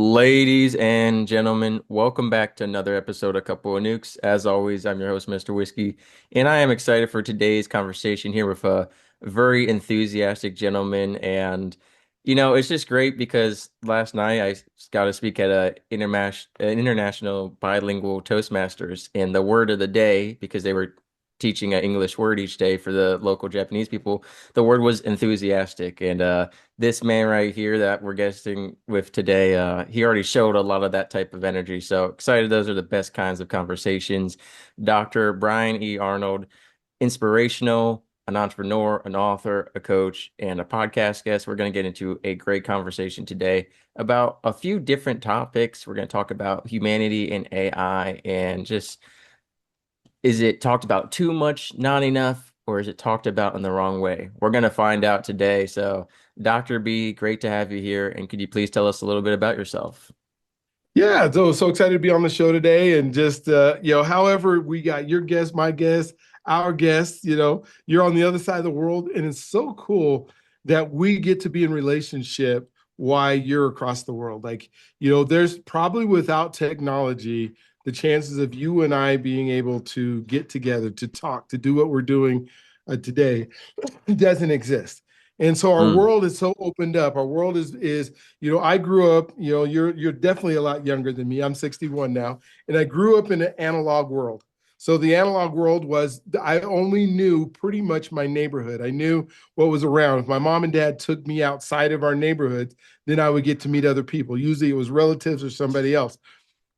Ladies and gentlemen, welcome back to another episode of Couple of Nukes. As always, I'm your host, Mr. Whiskey, and I am excited for today's conversation here with a very enthusiastic gentleman. And, it's just great because last night I got to speak at an international bilingual Toastmasters, and the word of the day, because they were teaching an English word each day for the local Japanese people, the word was enthusiastic. And, this man right here that we're guesting with today, he already showed a lot of that type of energy. So excited. Those are the best kinds of conversations. Dr. Brian E. Arnold, inspirational, an entrepreneur, an author, a coach, and a podcast guest. We're going to get into a great conversation today about a few different topics. We're going to talk about humanity and AI and just, is it talked about too much, not enough, or is it talked about in the wrong way? We're going to find out today. So, Dr. B, great to have you here. And could you please tell us a little bit about yourself? Yeah, so excited to be on the show today, and just however we got your guest, my guest, our guest, you're on the other side of the world, and it's so cool that we get to be in relationship while you're across the world. Like, there's probably without technology, the chances of you and I being able to get together, to talk, to do what we're doing today doesn't exist. And so our Mm. world is so opened up. Our world is I grew up, you're definitely a lot younger than me. I'm 61 now, and I grew up in an analog world. So the analog world was I only knew pretty much my neighborhood. I knew what was around. If my mom and dad took me outside of our neighborhood, then I would get to meet other people. Usually it was relatives or somebody else.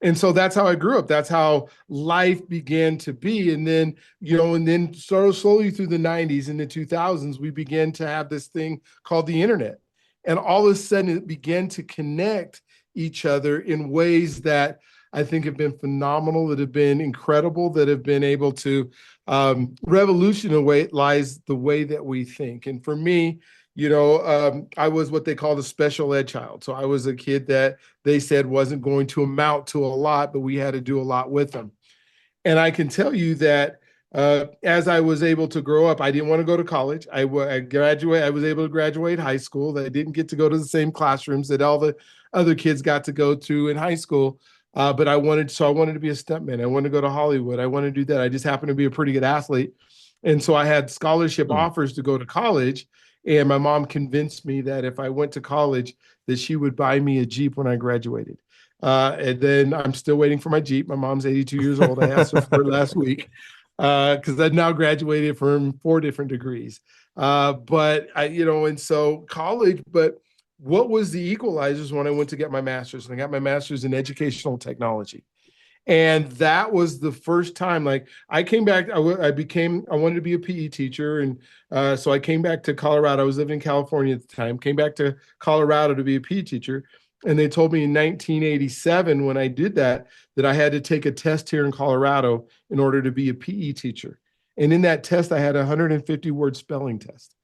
And so that's how I grew up. That's how life began to be. And then, sort of slowly through the 90s and the 2000s, we began to have this thing called the internet. And all of a sudden, it began to connect each other in ways that I think have been phenomenal, that have been incredible, that have been able to revolutionize the way that we think. And for me, I was what they call the special ed child. So I was a kid that they said wasn't going to amount to a lot, but we had to do a lot with them. And I can tell you that as I was able to grow up, I didn't want to go to college. I graduate. I was able to graduate high school. I didn't get to go to the same classrooms that all the other kids got to go to in high school. But I wanted to be a stuntman. I wanted to go to Hollywood. I wanted to do that. I just happened to be a pretty good athlete. And so I had scholarship Mm. offers to go to college. And my mom convinced me that if I went to college, that she would buy me a Jeep when I graduated. And then I'm still waiting for my Jeep. My mom's 82 years old. I asked her for it last week because I've now graduated from 4 different degrees. And so college, but what was the equalizers when I went to get my master's? And I got my master's in educational technology. And that was the first time, like I came back, I wanted to be a PE teacher. And so I came back to Colorado. I was living in California at the time, came back to Colorado to be a PE teacher. And they told me in 1987, when I did that, that I had to take a test here in Colorado in order to be a PE teacher. And in that test, I had a 150 word spelling test.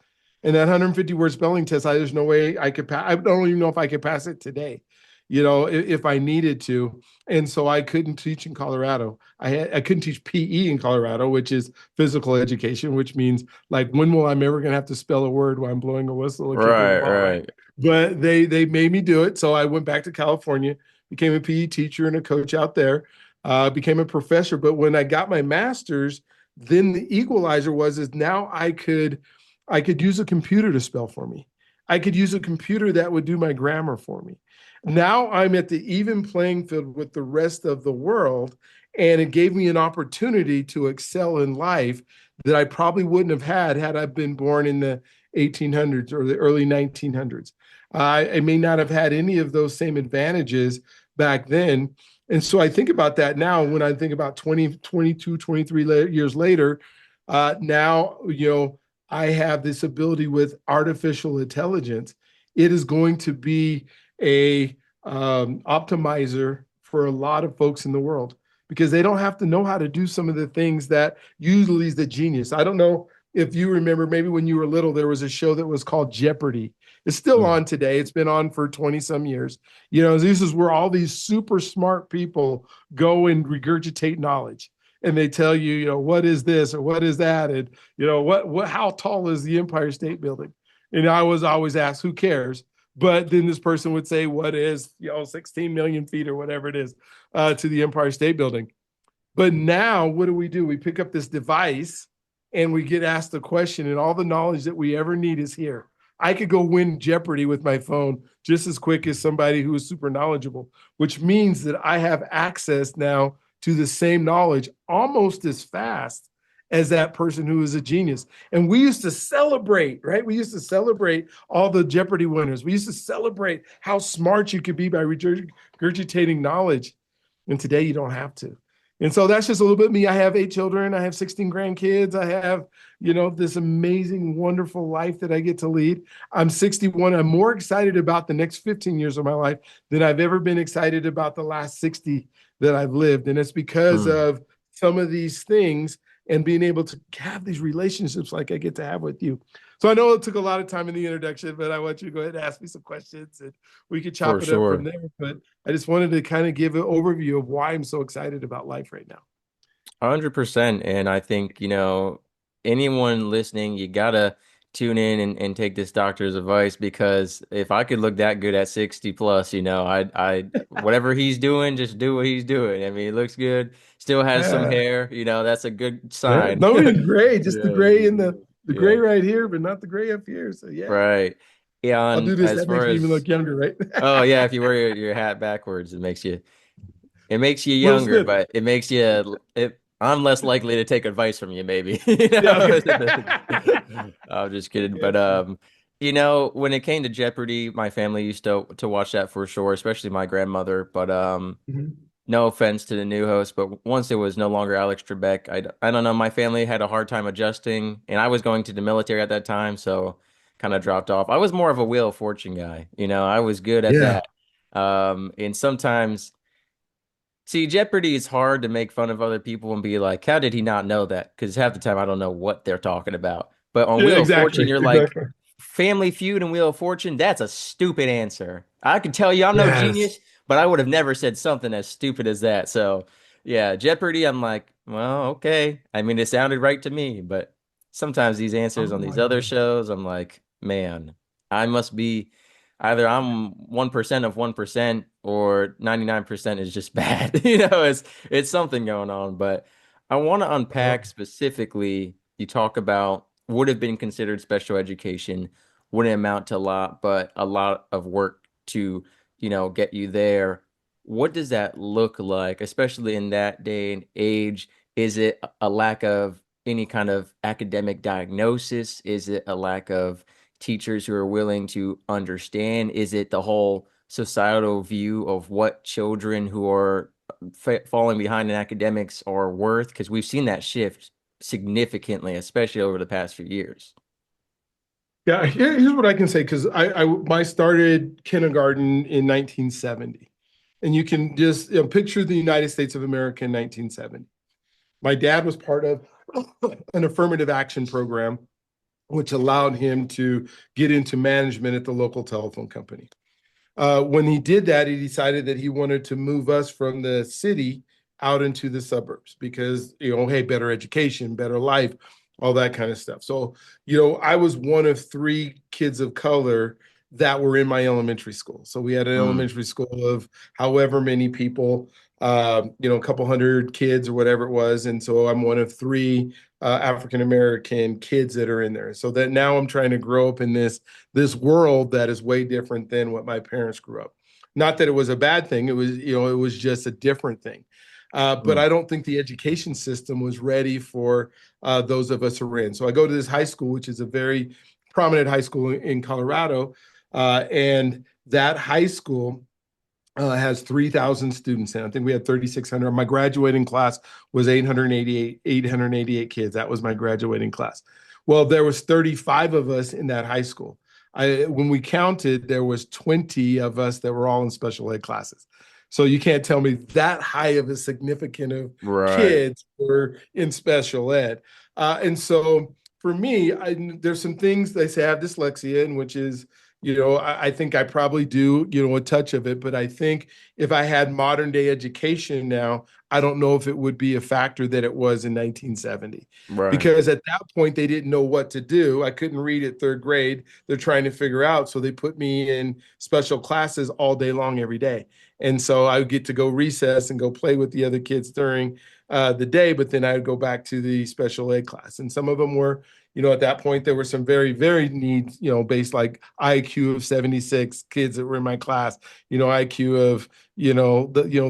And that 150 word spelling test, there's no way I could pass. I don't even know if I could pass it today, if I needed to. And so I couldn't teach in Colorado. I couldn't teach PE in Colorado, which is physical education, which means like when will I'm ever going to have to spell a word while I'm blowing a whistle or kicking a Right, ball, right? right. But they made me do it. So I went back to California, became a PE teacher and a coach out there, became a professor. But when I got my master's, then the equalizer was is now I could use a computer to spell for me. I could use a computer that would do my grammar for me. Now I'm at the even playing field with the rest of the world, and it gave me an opportunity to excel in life that I probably wouldn't have had I been born in the 1800s or the early 1900s. I may not have had any of those same advantages back then. And so I think about that now when I think about 20, 22, 23 years later. Now, I have this ability with artificial intelligence. It is going to be a optimizer for a lot of folks in the world because they don't have to know how to do some of the things that usually is the genius. I don't know if you remember, maybe when you were little, there was a show that was called Jeopardy. It's still Mm. on today. It's been on for 20 some years. This is where all these super smart people go and regurgitate knowledge. And they tell you, what is this or what is that? And, how tall is the Empire State Building? And I was always asked, who cares? But then this person would say, what is, 16 million feet or whatever it is to the Empire State Building? But now what do? We pick up this device and we get asked a question, and all the knowledge that we ever need is here. I could go win Jeopardy with my phone just as quick as somebody who is super knowledgeable, which means that I have access now to the same knowledge almost as fast as that person who is a genius. And we used to celebrate, right? We used to celebrate all the Jeopardy winners. We used to celebrate how smart you could be by regurgitating knowledge. And today you don't have to. And so that's just a little bit of me. I have 8 children. I have 16 grandkids. I have, this amazing, wonderful life that I get to lead. I'm 61. I'm more excited about the next 15 years of my life than I've ever been excited about the last 60 that I've lived. And it's because Mm, of some of these things and being able to have these relationships like I get to have with you. So I know it took a lot of time in the introduction, but I want you to go ahead and ask me some questions and we could for chop it up from sure. there. But I just wanted to kind of give an overview of why I'm so excited about life right now. 100%. And I think, anyone listening, you gotta tune in and take this doctor's advice because if I could look that good at 60 plus, whatever he's doing, just do what he's doing. I mean, he looks good, still has some Yeah. hair, that's a good Yeah. sign. No even gray, just the Yeah, gray in the gray yeah, right here, but not the gray up here. So yeah. right. Yeah, I'll do and this. as That makes far me even as look younger, right? oh yeah, if you wear your hat backwards, it makes you Will younger, Smith. but I'm less likely to take advice from you, maybe. Yeah, okay. I'm just kidding. Yeah. But when it came to Jeopardy, my family used to watch that for sure, especially my grandmother. But Mhm. no offense to the new host, but once it was no longer Alex Trebek, I don't know, my family had a hard time adjusting, and I was going to the military at that time, so kind of dropped off. I was more of a Wheel of Fortune guy, I was good at Yeah. that. And sometimes see, Jeopardy is hard to make fun of other people and be like, how did he not know that? Because half the time I don't know what they're talking about. But on Yeah, Wheel of Fortune, exactly. you're like, Exactly. Family Feud and Wheel of Fortune, that's a stupid answer. I can tell you I'm no Yes. genius, but I would have never said something as stupid as that. So, yeah, Jeopardy, I'm like, well, okay. I mean, it sounded right to me, but sometimes these answers Oh on these my other God. shows, I'm like, man, I must be either I'm 1% of 1% or 99% is just bad. It's something going on, but I want to unpack Oh, specifically, you talk about would have been considered special education, wouldn't amount to a lot, but a lot of work to, get you there. What does that look like, especially in that day and age? Is it a lack of any kind of academic diagnosis? Is it a lack of teachers who are willing to understand? Is it the whole societal view of what children who are falling behind in academics are worth? Because we've seen that shift significantly, especially over the past few years. yeah. Here's what I can say because I started kindergarten in 1970, and you can just picture the United States of America in 1970. My dad was part of an affirmative action program, which allowed him to get into management at the local telephone company. When he did that, he decided that he wanted to move us from the city out into the suburbs because, hey, better education, better life, all that kind of stuff. So, I was one of 3 kids of color that were in my elementary school. So we had an Mm, elementary school of however many people, a couple hundred kids or whatever it was. And so I'm one of 3 African American kids that are in there. So that now I'm trying to grow up in this world that is way different than what my parents grew up. Not that it was a bad thing. It was, it was just a different thing. But mm, I don't think the education system was ready for those of us who are in. So I go to this high school, which is a very prominent high school in Colorado. And that high school has 3,000 students in. I think we had 3,600. My graduating class was 888 kids. That was my graduating class. Well, there was 35 of us in that high school. When we counted, there was 20 of us that were all in special ed classes. So you can't tell me that high of a significant of right. kids were in special ed. And so for me, there's some things they say I have dyslexia, in which is I think I probably do, a touch of it, but I think if I had modern day education now, I don't know if it would be a factor that it was in 1970. Right. Because at that point, they didn't know what to do. I couldn't read at third grade. They're trying to figure out. So they put me in special classes all day long every day. And so I would get to go recess and go play with the other kids during the day, but then I would go back to the special ed class. And some of them were, at that point, there were some very, very needs, based like IQ of 76 kids that were in my class, IQ of,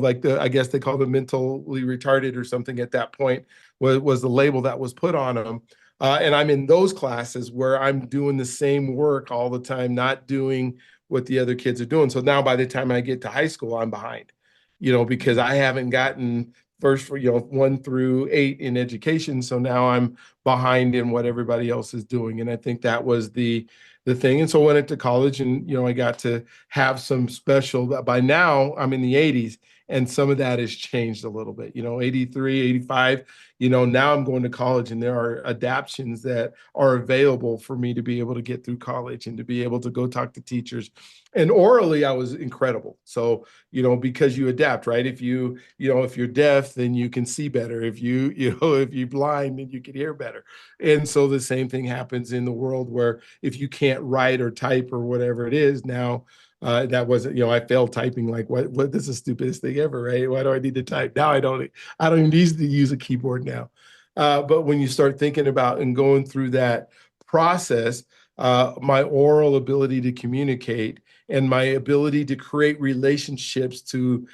like I guess they called them mentally retarded or something at that point was the label that was put on them. And I'm in those classes where I'm doing the same work all the time, not doing what the other kids are doing. So now by the time I get to high school, I'm behind, because I haven't gotten first for 1 through 8 in education. So now I'm behind in what everybody else is doing. And I think that was the thing. And so I went into college and I got to have some special by now I'm in the 80s and some of that has changed a little bit, 83, 85, now I'm going to college and there are adaptions that are available for me to be able to get through college and to be able to go talk to teachers. And orally, I was incredible. So, because you adapt, right? If you're deaf, then you can see better. If you're blind, then you can hear better. And so the same thing happens in the world where if you can't write or type or whatever it is now, that wasn't, I failed typing. Like, what, this is the stupidest thing ever, right? Why do I need to type? Now I don't even need to use a keyboard now. But when you start thinking about and going through that process, my oral ability to communicate and my ability to create relationships to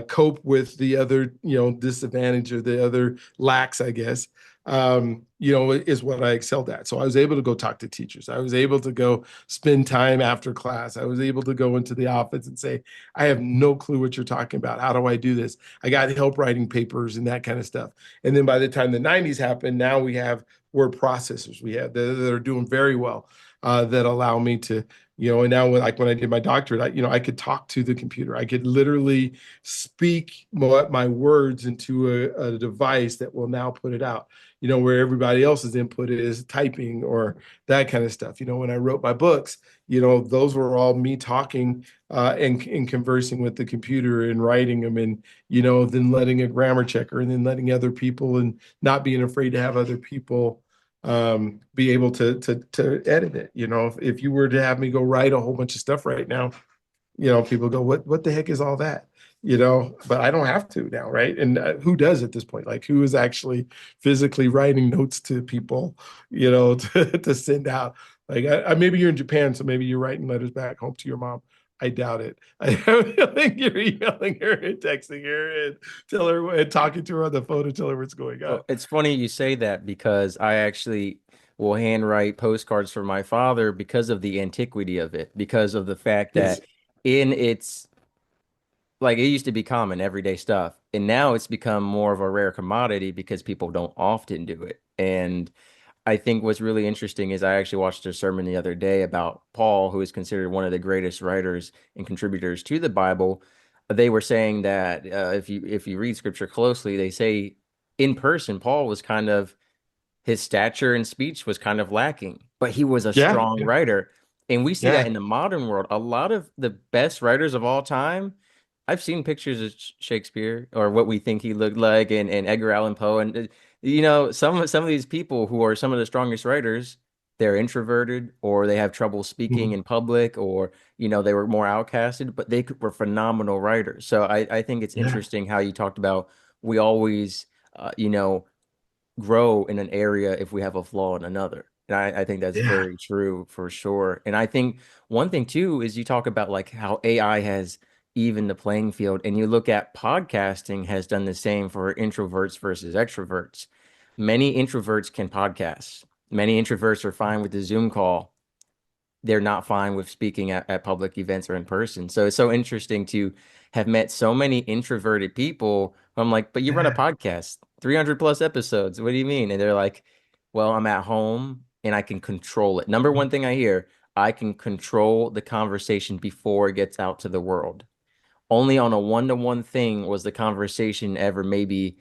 cope with the other, disadvantage or the other lacks, I guess, is what I excelled at. So I was able to go talk to teachers. I was able to go spend time after class. I was able to go into the office and say, I have no clue what you're talking about. How do I do this? I got help writing papers and that kind of stuff. And then by the time the 90s happened, now we have word processors. We have that are doing very well, that allow me to, and now when I did my doctorate, I could talk to the computer. I could literally speak my words into a device that will now put it out, where everybody else's input is typing or that kind of stuff. When I wrote my books, those were all me talking and conversing with the computer and writing them and, then letting a grammar checker and then letting other people and not being afraid to have other people be able to edit it. If you were to have me go write a whole bunch of stuff right now, people go, what the heck is all that? But I don't have to now, right? And who does at this point? Like, who is actually physically writing notes to people, to send out? Like, maybe you're in Japan, so maybe you're writing letters back home to your mom. I doubt it. I think you're emailing her and texting her and tell her and talking to her on the phone to tell her what's going on. Well, it's funny you say that because I actually will handwrite postcards for my father because of the antiquity of it, because of the fact Yes. that in its like it used to be common everyday stuff, and now it's become more of a rare commodity because people don't often do it. And I think what's really interesting is I actually watched a sermon the other day about Paul, who is considered one of the greatest writers and contributors to the Bible. They were saying that if you read scripture closely, they say in person Paul was kind of his stature and speech was kind of lacking, but he was a Yeah. strong Yeah. writer. And we see that Yeah. in the modern world. A lot of the best writers of all time, I've seen pictures of Shakespeare or what we think he looked like and Edgar Allan Poe. And some of these people who are some of the strongest writers, they're introverted or they have trouble speaking Mhm. in public or they were more outcasted, but were phenomenal writers. So I think it's Yeah. interesting how you talked about we always grow in an area if we have a flaw in another. And I think that's Yeah. very true for sure. And I think one thing too is you talk about like how AI has evened the playing field, and you look at podcasting has done the same for introverts versus extroverts. Many introverts can podcast. Many introverts are fine with the Zoom call. They're not fine with speaking at public events or in person. So it's so interesting to have met so many introverted people. I'm like, but you run a Yeah. podcast, 300 plus episodes. What do you mean? And they're like, well, I'm at home and I can control it. Number one thing I hear, I can control the conversation before it gets out to the world. Only on a one-to-one thing was the conversation ever maybe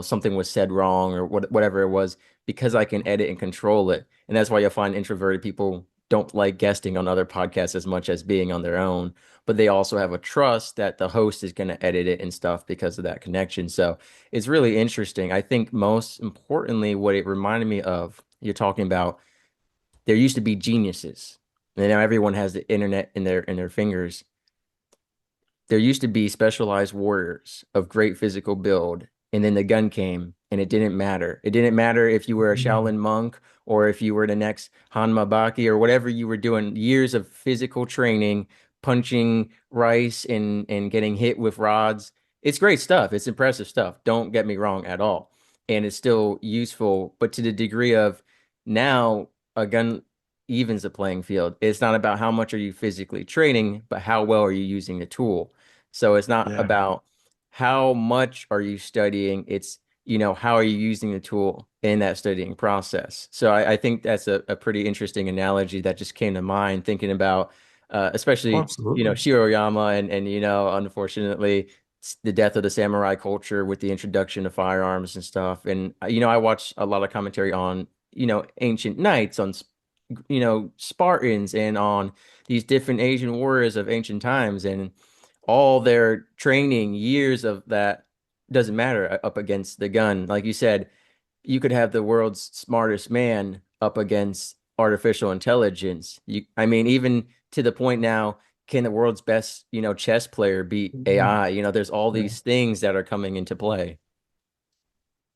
something was said wrong or whatever it was because I can edit and control it. And that's why you'll find introverted people don't like guesting on other podcasts as much as being on their own, but they also have a trust that the host is going to edit it and stuff because of that connection. So it's really interesting. I think most importantly, what it reminded me of, you're talking about there used to be geniuses, and now everyone has the internet in their fingers. There used to be specialized warriors of great physical build, and then the gun came, and it didn't matter. It didn't matter if you were a Mm. Shaolin monk or if you were the next Han Mabaki or whatever you were doing. Years of physical training, punching rice and getting hit with rods. It's great stuff. It's impressive stuff. Don't get me wrong at all. And it's still useful, but to the degree of now a gun evens the playing field. It's not about how much are you physically training, but how well are you using the tool. So it's not Yeah, about how much are you studying, it's, how are you using the tool in that studying process. So I think that's a pretty interesting analogy that just came to mind thinking about especially, absolutely. Shiroyama and unfortunately the death of the samurai culture with the introduction of firearms and stuff. And I watched a lot of commentary on, ancient knights, on Spartans, and on these different Asian warriors of ancient times, and all their training, years of that doesn't matter up against the gun. Like you said, you could have the world's smartest man up against artificial intelligence. I mean, even to the point now, can the world's best, chess player beat Mhm. AI? There's all Yeah. these things that are coming into play.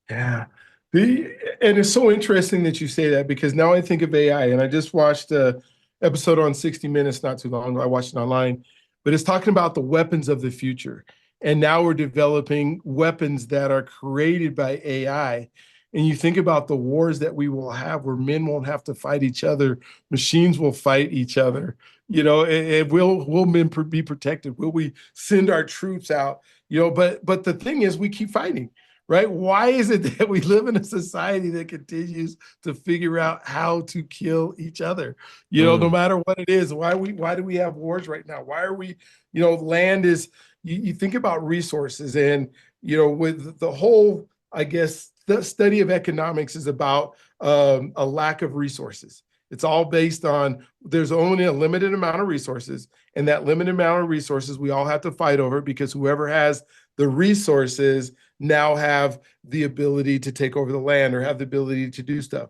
Yeah. And it's so interesting that you say that because now I think of AI, and I just watched a episode on 60 Minutes not too long ago. I watched it online, but it's talking about the weapons of the future. And now we're developing weapons that are created by AI. And you think about the wars that we will have where men won't have to fight each other, machines will fight each other. Will men be protected? Will we send our troops out? But the thing is, we keep fighting, right? Why is it that we live in a society that continues to figure out how to kill each other? No Mm, matter what it is, why do we have wars right now? Why are we, land is you think about resources and with the whole, I guess the study of economics is about a lack of resources. It's all based on there's only a limited amount of resources, and that limited amount of resources we all have to fight over because whoever has the resources now have the ability to take over the land or have the ability to do stuff.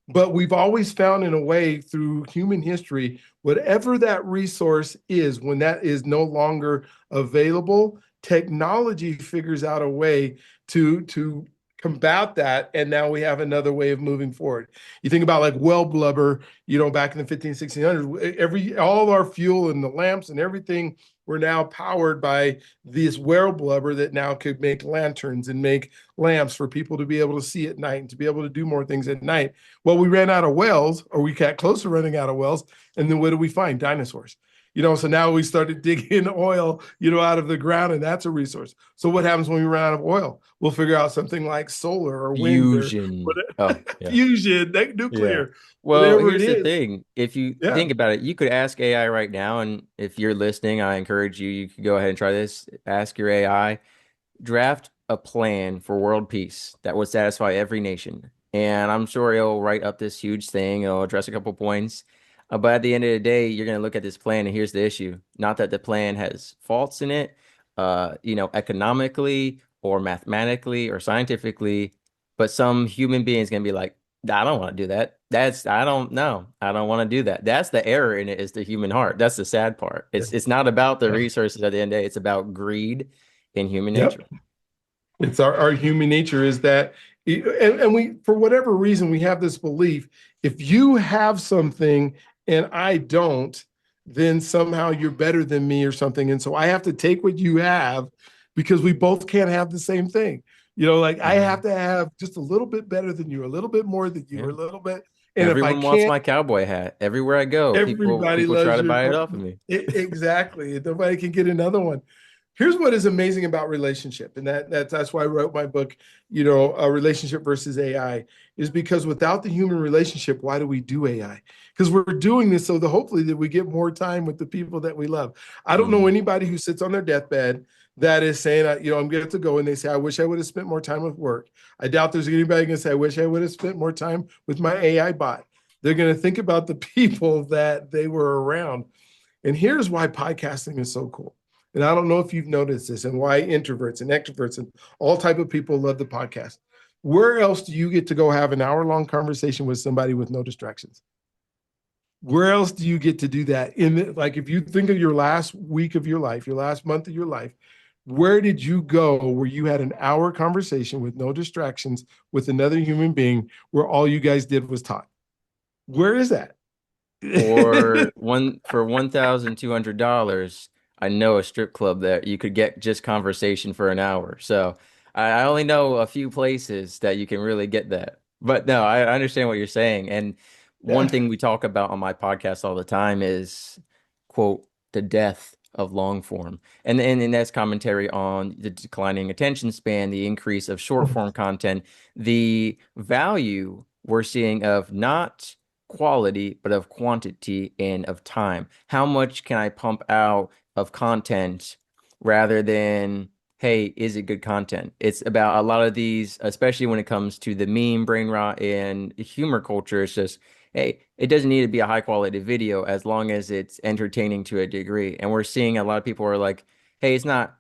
But we've always found in a way through human history, whatever that resource is, when that is no longer available, technology figures out a way to combat that. And now we have another way of moving forward. You think about like well blubber, back in the 15, 1600s, all our fuel and the lamps and everything were now powered by this whale blubber that now could make lanterns and make lamps for people to be able to see at night and to be able to do more things at night. Well, we ran out of wells, or we got close to running out of wells. And then what do we find? Dinosaurs. So now we started digging oil, out of the ground, and that's a resource. So what happens when we run out of oil? We'll figure out something like solar or wind or fusion. Oh, yeah. fusion, Yeah. nuclear, Well, whatever it here's the is. thing. If you Yeah. think about it, you could ask AI right now, and if you're listening, I encourage you, you could go ahead and try this. Ask your AI, draft a plan for world peace that would satisfy every nation. And I'm sure it'll write up this huge thing. It'll address a couple points. But at the end of the day, you're going to look at this plan, and here's the issue. Not that the plan has faults in it, economically or mathematically or scientifically, but some human being is going to be like, I don't want to do that. I don't know. I don't want to do that. That's the error in it, is the human heart. That's the sad part. Yeah. It's not about the Yeah. resources at the end of the day. It's about greed in human nature. Yep. It's our human nature is that, and we, for whatever reason, we have this belief if you have something and I don't, then somehow you're better than me or something. And so I have to take what you have because we both can't have the same thing. Like I have Mhm. to have just a little bit better than you, a little bit more than you, or Yeah. a little bit. And if I Everyone wants can't, my cowboy hat. Everywhere I go, people everybody people try loves to your buy it off of me. exactly. Nobody can get another one. Here's what is amazing about relationship, and that's why I wrote my book. A relationship versus AI is because without the human relationship, why do we do AI? Because we're doing this so that hopefully that we get more time with the people that we love. I don't know Mm. anybody who sits on their deathbed that is saying, I'm going to go, and they say, I wish I would have spent more time with work. I doubt there's anybody going to say, I wish I would have spent more time with my AI bot. They're going to think about the people that they were around. And here's why podcasting is so cool. And I don't know if you've noticed this, and why introverts and extroverts and all type of people love the podcast. Where else do you get to go have an hour-long conversation with somebody with no distractions? Where else do you get to do that? Like, if you think of your last week of your life, your last month of your life, where did you go where you had an hour conversation with no distractions with another human being where all you guys did was talk? Where is that? For $1,200, I know a strip club that you could get just conversation for an hour. So I only know a few places that you can really get that. But no, I understand what you're saying. And one Yeah. thing we talk about on my podcast all the time is, quote, the death of long form. And that's commentary on the declining attention span, the increase of short form content, the value we're seeing of not quality, but of quantity and of time. How much can I pump out of content rather than, hey, is it good content? It's about a lot of these, especially when it comes to the meme, brain rot, and humor culture. It's just, hey, it doesn't need to be a high quality video as long as it's entertaining to a degree. And we're seeing a lot of people are like, hey, it's not,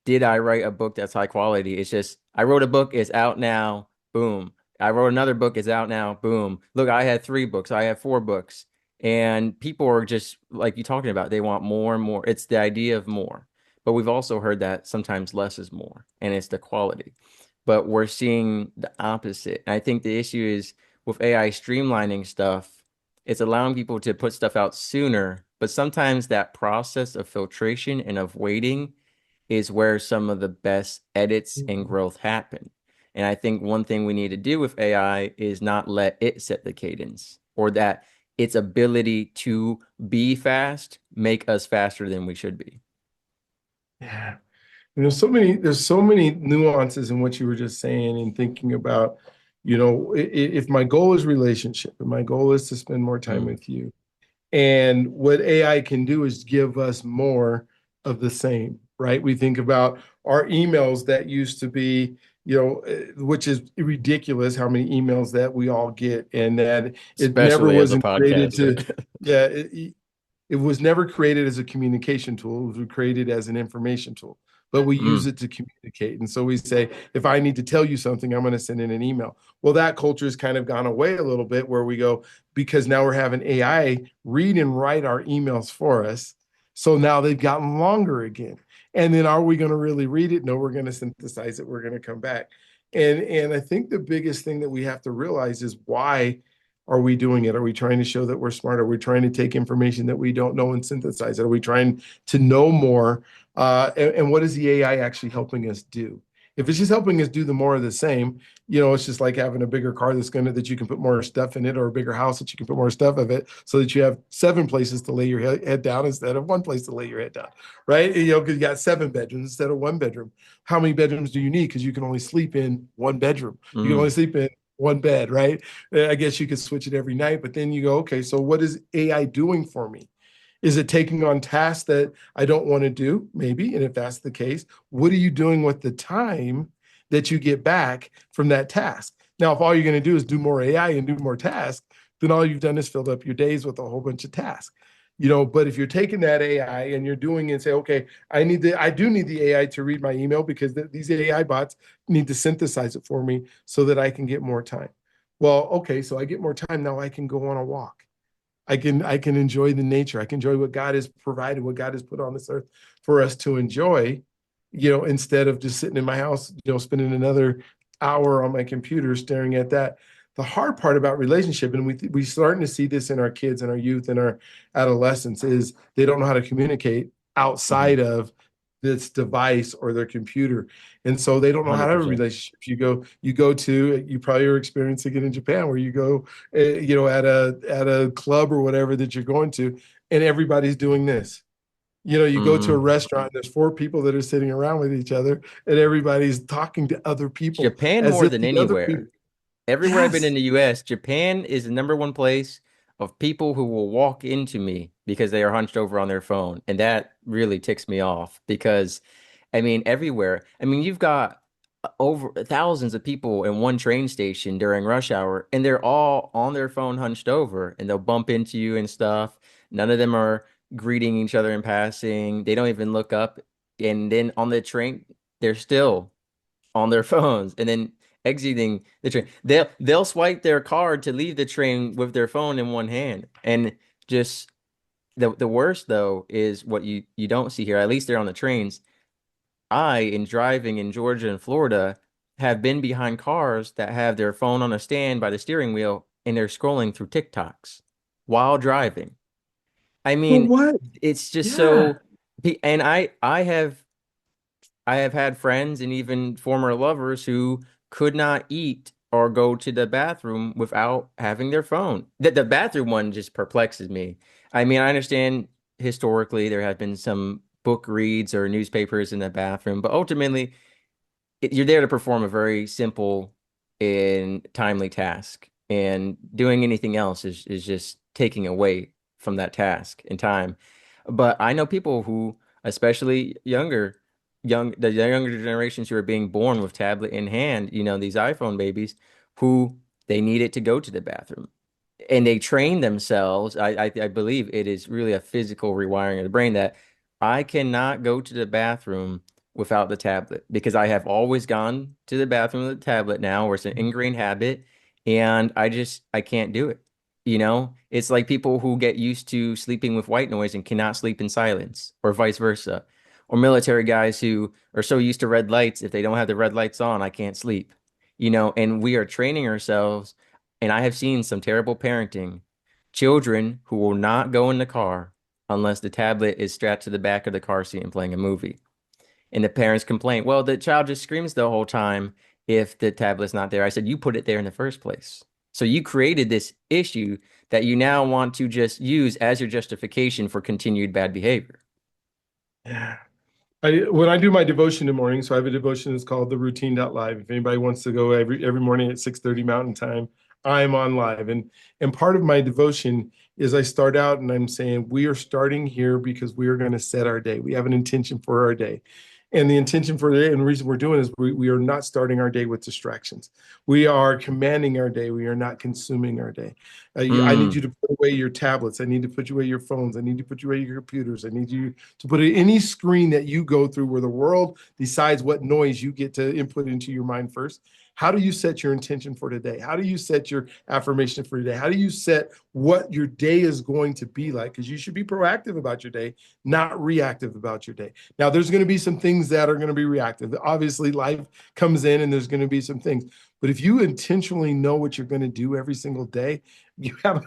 did I write a book that's high quality? It's just, I wrote a book, it's out now, boom. I wrote another book, it's out now. Boom. Look, I had three books, I have four books. And people are just like you talking about, they want more and more. It's the idea of more. But we've also heard that sometimes less is more, and it's the quality. But we're seeing the opposite. And I think the issue is with AI streamlining stuff, it's allowing people to put stuff out sooner. But sometimes that process of filtration and of waiting is where some of the best edits and growth happen. And I think one thing we need to do with AI is not let it set the cadence, or that its ability to be fast make us faster than we should be. Yeah. There's so many nuances in what you were just saying and thinking about, if my goal is relationship and my goal is to spend more time Mm, with you, and what AI can do is give us more of the same, right? We think about our emails that used to be, which is ridiculous how many emails that we all get, and that it never especially as a wasn't created podcaster. to, yeah, it was never created as a communication tool. It was created as an information tool, but we use Mm, it to communicate. And so we say, if I need to tell you something, I'm going to send in an email. Well, that culture has kind of gone away a little bit, where we go, because now we're having AI read and write our emails for us. So now they've gotten longer again. And then are we going to really read it? No, we're going to synthesize it. We're going to come back. And I think the biggest thing that we have to realize is, why are we doing it? Are we trying to show that we're smart? Are we trying to take information that we don't know and synthesize it? Are we trying to know more? And what is the AI actually helping us do? If it's just helping us do the more of the same, it's just like having a bigger car that you can put more stuff in it, or a bigger house that you can put more stuff of it, so that you have seven places to lay your head down instead of one place to lay your head down, right? Because you got seven bedrooms instead of one bedroom. How many bedrooms do you need? Because you can only sleep in one bedroom. You can only mm. sleep in one bed, right? I guess you could switch it every night, but then you go, okay, so what is AI doing for me? Is it taking on tasks that I don't want to do? Maybe. And if that's the case, what are you doing with the time that you get back from that task? Now, if all you're going to do is do more AI and do more tasks, then all you've done is filled up your days with a whole bunch of tasks. But if you're taking that AI and you're doing it and say, okay, I do need the AI to read my email, because these AI bots need to synthesize it for me so that I can get more time. Well, okay, so I get more time. Now I can go on a walk. I can enjoy the nature. I can enjoy what God has provided, what God has put on this earth for us to enjoy, instead of just sitting in my house, spending another hour on my computer staring at that. The hard part about relationship, and we starting to see this in our kids and our youth and our adolescents, is they don't know how to communicate outside Mhm. of this device or their computer. And so they don't know how to have a 100%. relationship. You probably are experiencing it in Japan, where you go, at a club or whatever that you're going to, and everybody's doing this. You go to a Hmm. restaurant, and there's four people that are sitting around with each other, and everybody's talking to other people Japan as more if than the other people. anywhere. Everywhere I've been Yes. in the US, Japan is the number one place of people who will walk into me because they are hunched over on their phone. And that really ticks me off because, I mean, everywhere. I mean, you've got over thousands of people in one train station during rush hour, and they're all on their phone hunched over, and they'll bump into you and stuff. None of them are greeting each other in passing. They don't even look up. And then on the train, they're still on their phones. And then exiting the train, they'll swipe their card to leave the train with their phone in one hand. And just the worst though is what you don't see here. At least they're on the trains. I, in driving in Georgia and Florida, have been behind cars that have their phone on a stand by the steering wheel and they're scrolling through TikToks while driving. I For mean, what? it's just Yeah. so, and I have had friends and even former lovers who could not eat or go to the bathroom without having their phone. The bathroom one just perplexes me. I mean, I understand historically there have been some book reads or newspapers in the bathroom, but ultimately you're there to perform a very simple and timely task. And doing anything else is just taking away from that task in time. But I know people who, especially the younger generations who are being born with tablet in hand, these iPhone babies, who they need it to go to the bathroom. And they train themselves. I believe it is really a physical rewiring of the brain that I cannot go to the bathroom without the tablet because I have always gone to the bathroom with the tablet now, where it's an ingrained habit, and I can't do it. It's like people who get used to sleeping with white noise and cannot sleep in silence, or vice versa. Or military guys who are so used to red lights, if they don't have the red lights on, I can't sleep. And we are training ourselves, and I have seen some terrible parenting. Children who will not go in the car unless the tablet is strapped to the back of the car seat and playing a movie. And the parents complain, well, the child just screams the whole time if the tablet's not there. I said, you put it there in the first place. So you created this issue that you now want to just use as your justification for continued bad behavior. Yeah. When I do my devotion in the morning, so I have a devotion that's called the routine.live. If anybody wants to go every morning at 6:30 Mountain Time, I'm on live. And part of my devotion is I start out and I'm saying we are starting here because we are going to set our day. We have an intention for our day. And the intention for the day and the reason we're doing is we are not starting our day with distractions. We are commanding our day. We are not consuming our day. I need you Mm, to put away your tablets. I need to put away your phones. I need to put away your computers. I need you to put any screen that you go through where the world decides what noise you get to input into your mind first. How do you set your intention for today? How do you set your affirmation for today? How do you set what your day is going to be like? Because you should be proactive about your day, not reactive about your day. Now, there's going to be some things that are going to be reactive. Obviously, life comes in and there's going to be some things. But if you intentionally know what you're going to do every single day, you have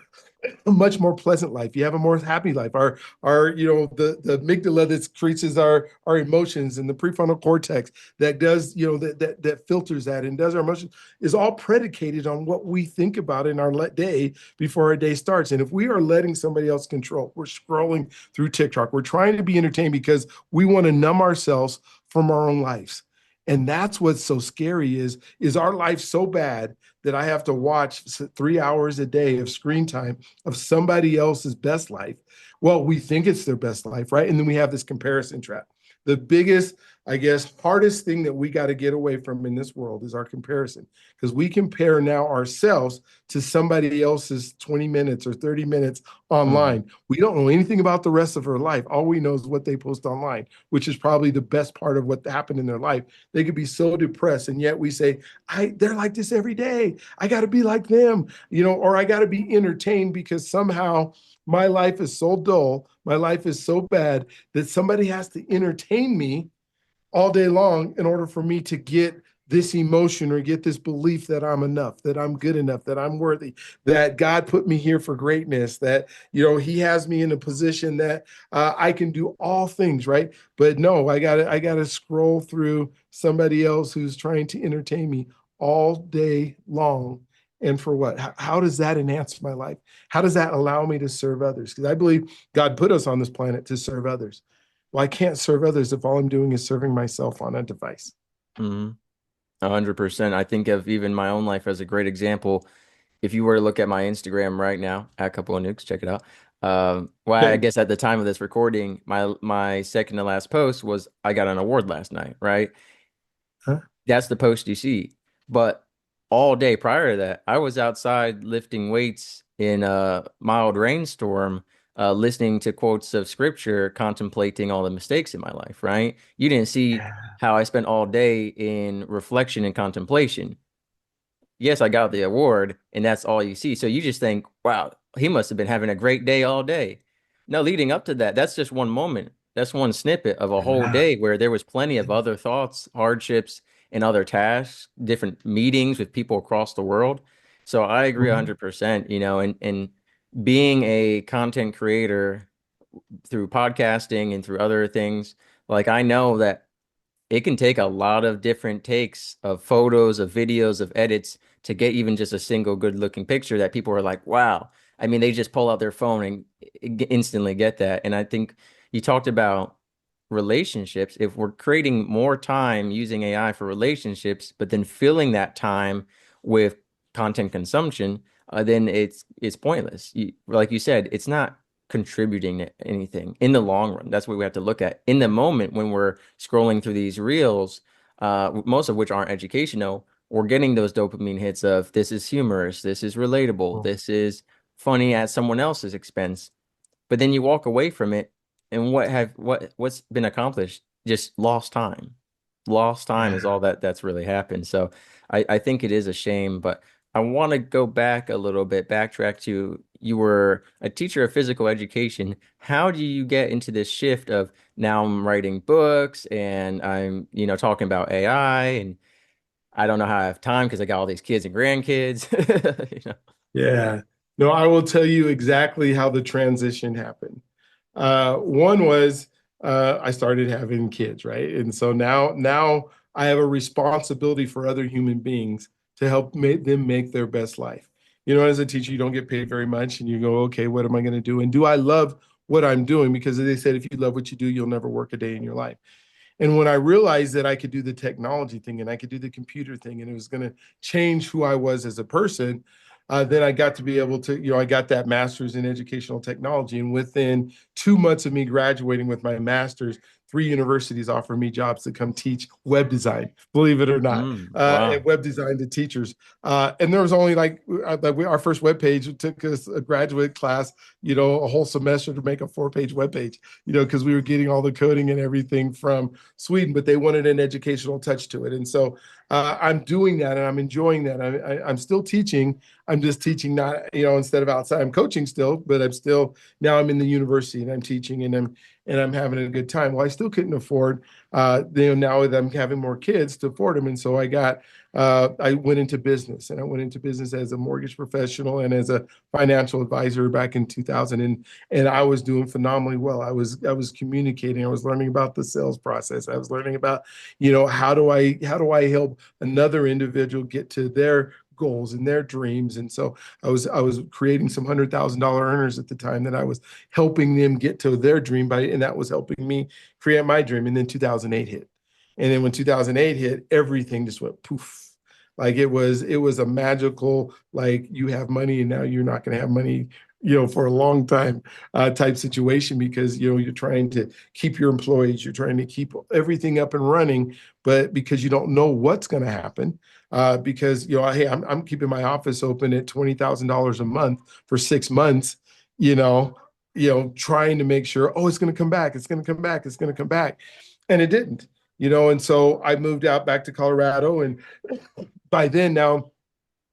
a much more pleasant life. You have a more happy life. The amygdala that creates our emotions and the prefrontal cortex that does, that filters that and does our emotions is all predicated on what we think about in our day before our day starts. And if we are letting somebody else control, we're scrolling through TikTok, we're trying to be entertained because we want to numb ourselves from our own lives. And that's what's so scary is our life so bad that I have to watch 3 hours a day of screen time of somebody else's best life. Well, we think it's their best life, right? And then we have this comparison trap. The biggest, I guess, hardest thing that we got to get away from in this world is our comparison because we compare now ourselves to somebody else's 20 minutes or 30 minutes mm. online. We don't know anything about the rest of her life. All we know is what they post online, which is probably the best part of what happened in their life. They could be so depressed, and yet we say, they're like this every day. I got to be like them, or I got to be entertained because somehow my life is so dull, my life is so bad that somebody has to entertain me all day long in order for me to get this emotion or get this belief that I'm enough, that I'm good enough, that I'm worthy, that God put me here for greatness, that, he has me in a position that I can do all things, right? But no, I gotta scroll through somebody else who's trying to entertain me all day long. And for what? How does that enhance my life? How does that allow me to serve others? Because I believe God put us on this planet to serve others. Well, I can't serve others if all I'm doing is serving myself on a device. Mm. 100%. I think of even my own life as a great example. If you were to look at my Instagram right now, at a couple of nukes, check it out. Well, I Okay. guess at the time of this recording, my second to last post was I got an award last night, right? Huh? That's the post you see. But all day prior to that, I was outside lifting weights in a mild rainstorm, listening to quotes of scripture, contemplating all the mistakes in my life, right? You didn't see Yeah. how I spent all day in reflection and contemplation. Yes, I got the award, and that's all you see. So you just think, wow, he must have been having a great day all day. No, leading up to that, that's just one moment. That's one snippet of a whole Yeah. day where there was plenty of other thoughts, hardships, and other tasks, different meetings with people across the world. So I agree Mhm. 100%, and being a content creator through podcasting and through other things, like I know that it can take a lot of different takes of photos, of videos, of edits to get even just a single good looking picture that people are like, wow. I mean, they just pull out their phone and instantly get that. And I think you talked about relationships. If we're creating more time using AI for relationships, but then filling that time with content consumption, then it's pointless. Like you said, it's not contributing to anything in the long run. That's what we have to look at. In the moment when we're scrolling through these reels, most of which aren't educational, we're getting those dopamine hits of this is humorous, this is relatable, this is funny at someone else's expense. But then you walk away from it, and what's been accomplished? Just lost time. Lost time is Yeah. all that's really happened. So I think it is a shame, but I want to go back a little bit, backtrack to you were a teacher of physical education. How do you get into this shift of now I'm writing books and I'm, talking about AI and I don't know how I have time because I got all these kids and grandkids. Yeah. No, I will tell you exactly how the transition happened. One was I started having kids, right? And so now I have a responsibility for other human beings to help make them make their best life. As a teacher, you don't get paid very much, and you go, okay, what am I going to do? And do I love what I'm doing? Because they said if you love what you do, you'll never work a day in your life. And when I realized that I could do the technology thing and I could do the computer thing and it was going to change who I was as a person, then I got to be able to, I got that master's in educational technology. And within 2 months of me graduating with my master's, 3 universities offered me jobs to come teach web design, believe it or not, and Wow. web design to teachers. And there was only our first web page. It took us a graduate class, a whole semester to make a 4-page web page, because we were getting all the coding and everything from Sweden, but they wanted an educational touch to it. And so I'm doing that and I'm enjoying that. I'm still teaching. I'm just teaching not, instead of outside, I'm coaching still, but now I'm in the university and I'm teaching and I'm having a good time. Well, I still couldn't afford, now that I'm having more kids to afford them. And so I went into business and I went into business as a mortgage professional and as a financial advisor back in 2000. And I was doing phenomenally well. I was communicating. I was learning about the sales process. I was learning about, how do I help another individual get to their goals and their dreams. And so I was creating some $100,000 earners at the time that I was helping them get to their dream and that was helping me create my dream. And then 2008 hit. And then when 2008 hit, everything just went poof. Like it was a magical, like you have money and now you're not going to have money, for a long time type situation because you're trying to keep your employees, you're trying to keep everything up and running, but because you don't know what's going to happen, because hey, I'm keeping my office open at $20,000 a month for 6 months, you know, trying to make sure, oh, it's going to come back, it's going to come back, it's going to come back, and it didn't. And so I moved out back to Colorado, and by then now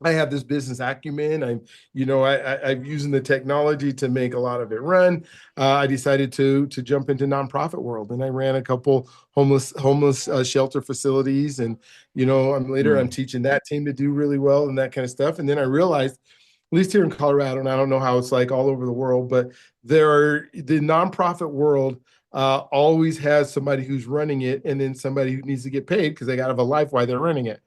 I have this business acumen. I'm using the technology to make a lot of it run. I decided to jump into nonprofit world, and I ran a couple homeless shelter facilities. And I'm Mm. teaching that team to do really well and that kind of stuff. And then I realized, at least here in Colorado, and I don't know how it's like all over the world, but the nonprofit world always has somebody who's running it, and then somebody who needs to get paid because they got to have a life while they're running it.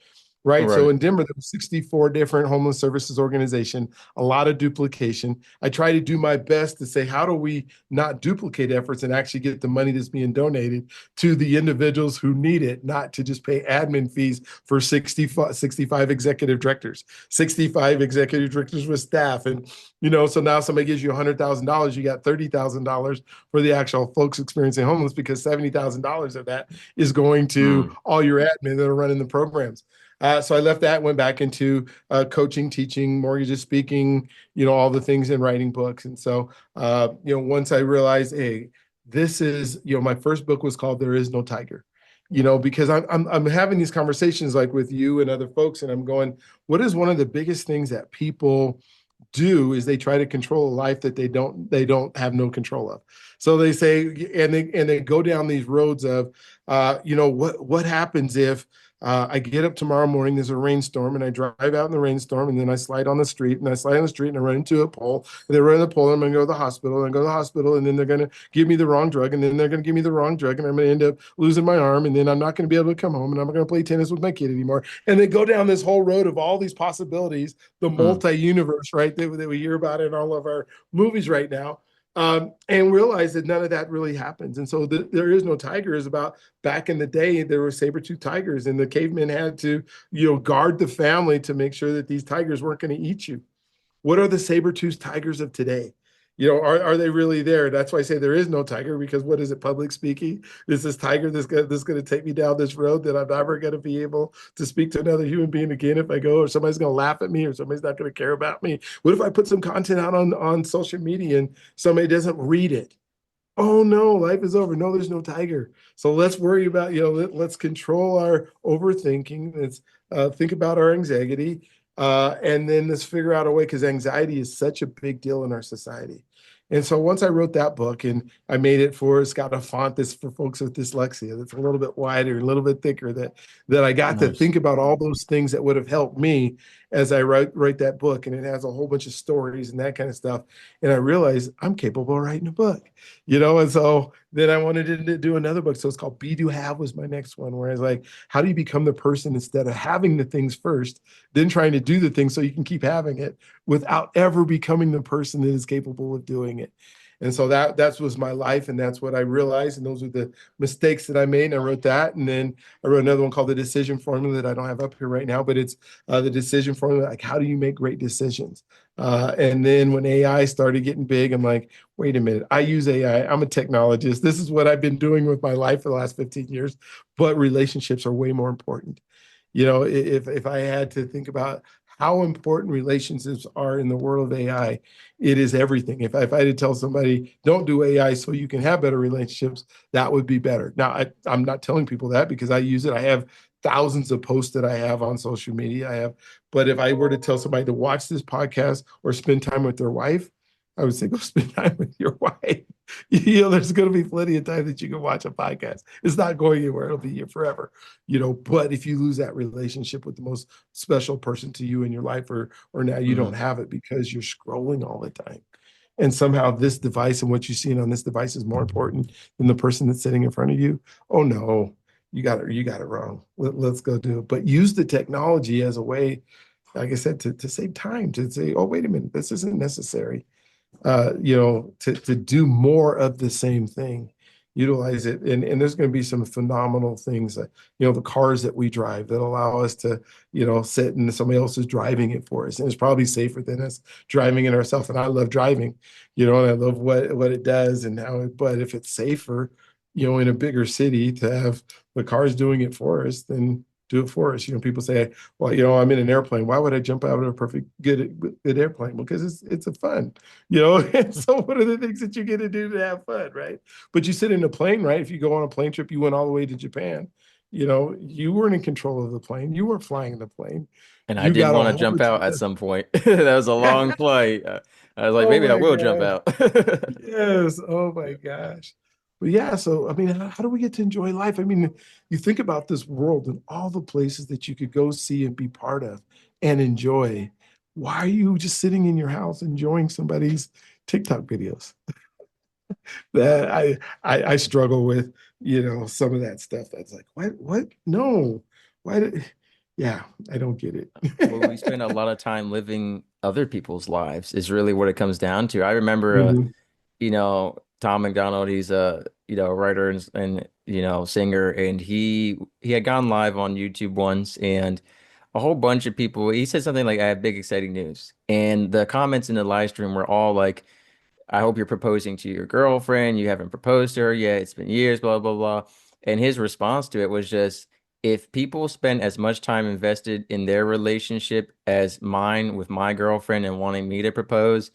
right? So Right. in Denver, there were 64 different homeless services organization, a lot of duplication. I try to do my best to say, how do we not duplicate efforts and actually get the money that's being donated to the individuals who need it, not to just pay admin fees for 65 executive directors, 65 executive directors with staff. And, so now somebody gives you $100,000, you got $30,000 for the actual folks experiencing homeless because $70,000 of that is going to Mm. all your admin that are running the programs. So I left that, went back into coaching, teaching, mortgages, speaking, all the things in writing books. And so, once I realized, hey, this is, my first book was called There Is No Tiger, because I'm having these conversations like with you and other folks, and I'm going, what is one of the biggest things that people do is they try to control a life that they don't have no control of. So they say, and they go down these roads of, what happens if I get up tomorrow morning, there's a rainstorm, and I drive out in the rainstorm, and then I slide on the street, and I slide on the street, and I run into a pole, and they run into the pole, and I'm going to go to the hospital, and I go to the hospital, and then they're going to give me the wrong drug, and then they're going to give me the wrong drug, and I'm going to end up losing my arm, and then I'm not going to be able to come home, and I'm not going to play tennis with my kid anymore. And they go down this whole road of all these possibilities, the Mm. multi-universe, right, that we hear about in all of our movies right now, and realize that none of that really happens. And so There Is No Tiger is about back in the day, there were saber-toothed tigers, and the cavemen had to, guard the family to make sure that these tigers weren't going to eat you. What are the saber-toothed tigers of today? Are they really there? That's why I say there is no tiger, because what is it, public speaking? Is this tiger that's going to take me down this road that I'm never going to be able to speak to another human being again if I go, or somebody's going to laugh at me, or somebody's not going to care about me? What if I put some content out on social media and somebody doesn't read it? Oh no, life is over. No, there's no tiger. So let's worry about, let's control our overthinking. Let's think about our anxiety. And then let's figure out a way, because anxiety is such a big deal in our society. And so once I wrote that book and I made it it's got a font that's for folks with dyslexia, that's a little bit wider, a little bit thicker, that I got to Nice. think about all those things that would have helped me as I write that book. And it has a whole bunch of stories and that kind of stuff. And I realized I'm capable of writing a book. And so then I wanted to do another book. So it's called Be Do Have was my next one, where I was like, how do you become the person instead of having the things first, then trying to do the things so you can keep having it without ever becoming the person that is capable of doing it? And so that was my life, and that's what I realized. And those were the mistakes that I made. And I wrote that, and then I wrote another one called The Decision Formula that I don't have up here right now, but it's the decision formula. Like, how do you make great decisions? And then when AI started getting big, I'm like, wait a minute, I use AI. I'm a technologist. This is what I've been doing with my life for the last 15 years, but relationships are way more important. If I had to think about how important relationships are in the world of AI, it is everything. If I had to tell somebody, don't do AI so you can have better relationships, that would be better. Now, I'm not telling people that because I use it. I have thousands of posts that I have on social media. But if I were to tell somebody to watch this podcast or spend time with their wife, I would say go spend time with your wife. There's going to be plenty of time that you can watch a podcast. It's not going anywhere. It'll be here forever. But if you lose that relationship with the most special person to you in your life, or now you don't Mm. have it because you're scrolling all the time. And somehow this device and what you're seeing on this device is more important than the person that's sitting in front of you. Oh no, you got it wrong. Let's go do it. But use the technology as a way, like I said, to save time, to say, oh, wait a minute, this isn't necessary, to do more of the same thing, utilize it. And there's going to be some phenomenal things, the cars that we drive that allow us to, sit and somebody else is driving it for us. And it's probably safer than us driving it ourselves. And I love driving, and I love what it does and but if it's safer, in a bigger city to have the cars doing it for us, then do it for us. People say, well, I'm in an airplane. Why would I jump out of a perfect good airplane? Well, because it's a fun, And so what are the things that you get to do to have fun, right? But you sit in a plane, right? If you go on a plane trip, you went all the way to Japan. You weren't in control of the plane. You weren't flying the plane. And I You did got a want to whole jump bunch out at of some point. That was a long flight. I was like, oh maybe I my will jump gosh. out. Yes. Oh my gosh. But yeah, so I mean, how do we get to enjoy life? I mean, you think about this world and all the places that you could go see and be part of and enjoy. Why are you just sitting in your house enjoying somebody's TikTok videos? That I struggle with, some of that stuff. That's like, what? No. Why did Yeah, I don't get Well, we it. spend a lot of time living other people's lives is really what it comes down to. I remember, Mhm. Tom McDonald, he's a, writer and singer, and he had gone live on YouTube once, and a whole bunch of people, he said something like, I have big exciting news. And the comments in the live stream were all like, I hope you're proposing to your girlfriend. You haven't proposed to her yet. It's been years, blah, blah, blah. And his response to it was just, if people spend as much time invested in their relationship as mine with my girlfriend and wanting me to propose,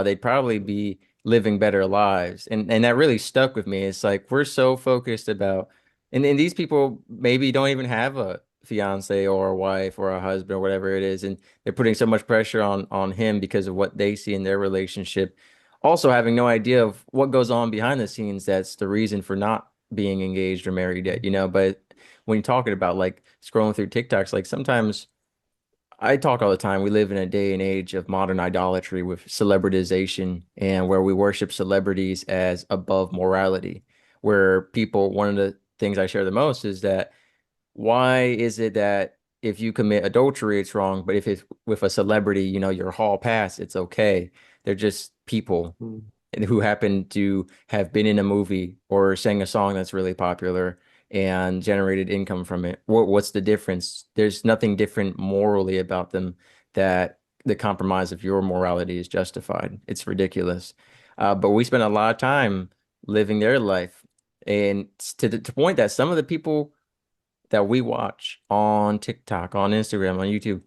they'd probably be living better lives. And that really stuck with me. It's like we're so focused about, and these people maybe don't even have a fiance or a wife or a husband or whatever it is, and they're putting so much pressure on him because of what they see in their relationship, also having no idea of what goes on behind the scenes that's the reason for not being engaged or married yet. But when you're talking about like scrolling through TikToks, like sometimes I talk all the time, we live in a day and age of modern idolatry with celebritization and where we worship celebrities as above morality, where people, one of the things I share the most is that why is it that if you commit adultery, it's wrong, but if it's with a celebrity, your hall pass, it's okay? They're just people who happen to have been in a movie or sang a song that's really popular and generated income from it. What's the difference? There's nothing different morally about them that the compromise of your morality is justified. It's ridiculous. But we spend a lot of time living their life. And to the point that some of the people that we watch on TikTok, on Instagram, on YouTube,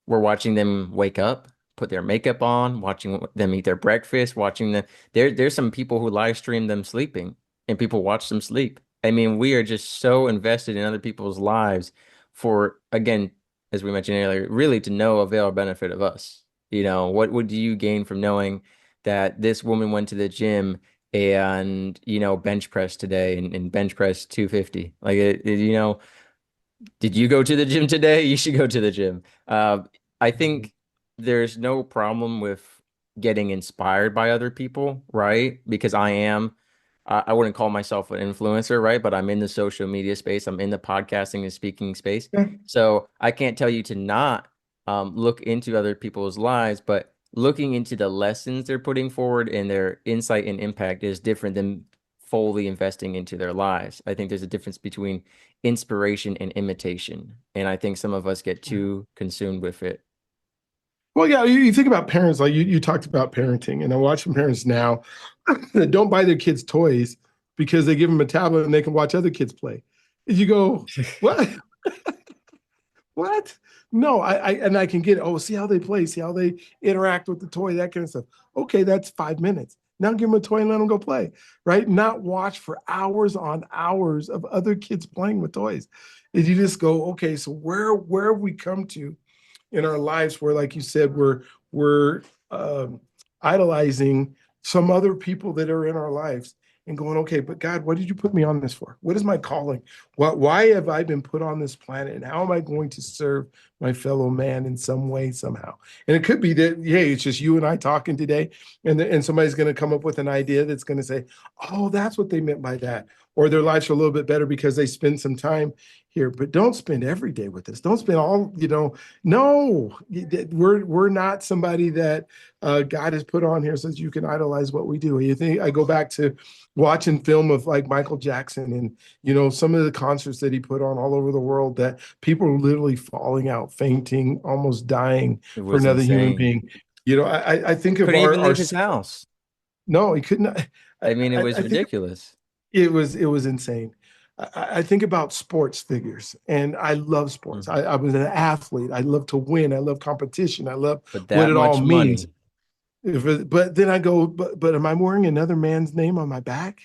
we're watching them wake up, put their makeup on, watching them eat their breakfast, watching them. There's some people who live stream them sleeping and people watch them sleep. I mean, we are just so invested in other people's lives for, again, as we mentioned earlier, really to no avail or benefit of us. What would you gain from knowing that this woman went to the gym and, bench press today and bench press 250? Like, did you go to the gym today? You should go to the gym. I Mhm. think there's no problem with getting inspired by other people, right? Because I wouldn't call myself an influencer, right? But I'm in the social media space. I'm in the podcasting and speaking space. Yeah. So I can't tell you to not look into other people's lives, but looking into the lessons they're putting forward and their insight and impact is different than fully investing into their lives. I think there's a difference between inspiration and imitation. And I think some of us get too consumed with it. Well, yeah, you think about parents, like you talked about parenting, and I watch some parents now that don't buy their kids toys because they give them a tablet and they can watch other kids play. And you go, what? What? No, and I can get, oh, see how they play, see how they interact with the toy, that kind of stuff. Okay, that's 5 minutes. Now give them a toy and let them go play, right? Not watch for hours on hours of other kids playing with toys. And you just go, okay, so where have we come to in our lives where, like you said, we're idolizing some other people that are in our lives and going, okay, but God, what did you put me on this for? What is my calling? Why have I been put on this planet? And how am I going to serve my fellow man in some way, somehow? And it could be that, hey, it's just you and I talking today, and somebody's going to come up with an idea that's going to say, oh, that's what they meant by that. Or their lives are a little bit better because they spend some time here. But don't spend every day with us. Don't spend all, no, we're not somebody that God has put on here so that you can idolize what we do. You think I go back to watching film of like Michael Jackson and some of the concerts that he put on all over the world that people are literally falling out, fainting, almost dying It for was another human insane. being. I think of Couldn't even our leave his house. no, he couldn't. I mean, it was I think ridiculous. it was insane. I think about sports figures, and I love sports. Mhm. I was an athlete. I love to win. I love competition. I love But what that it all much means. money. But then I go, but am I wearing another man's name on my back?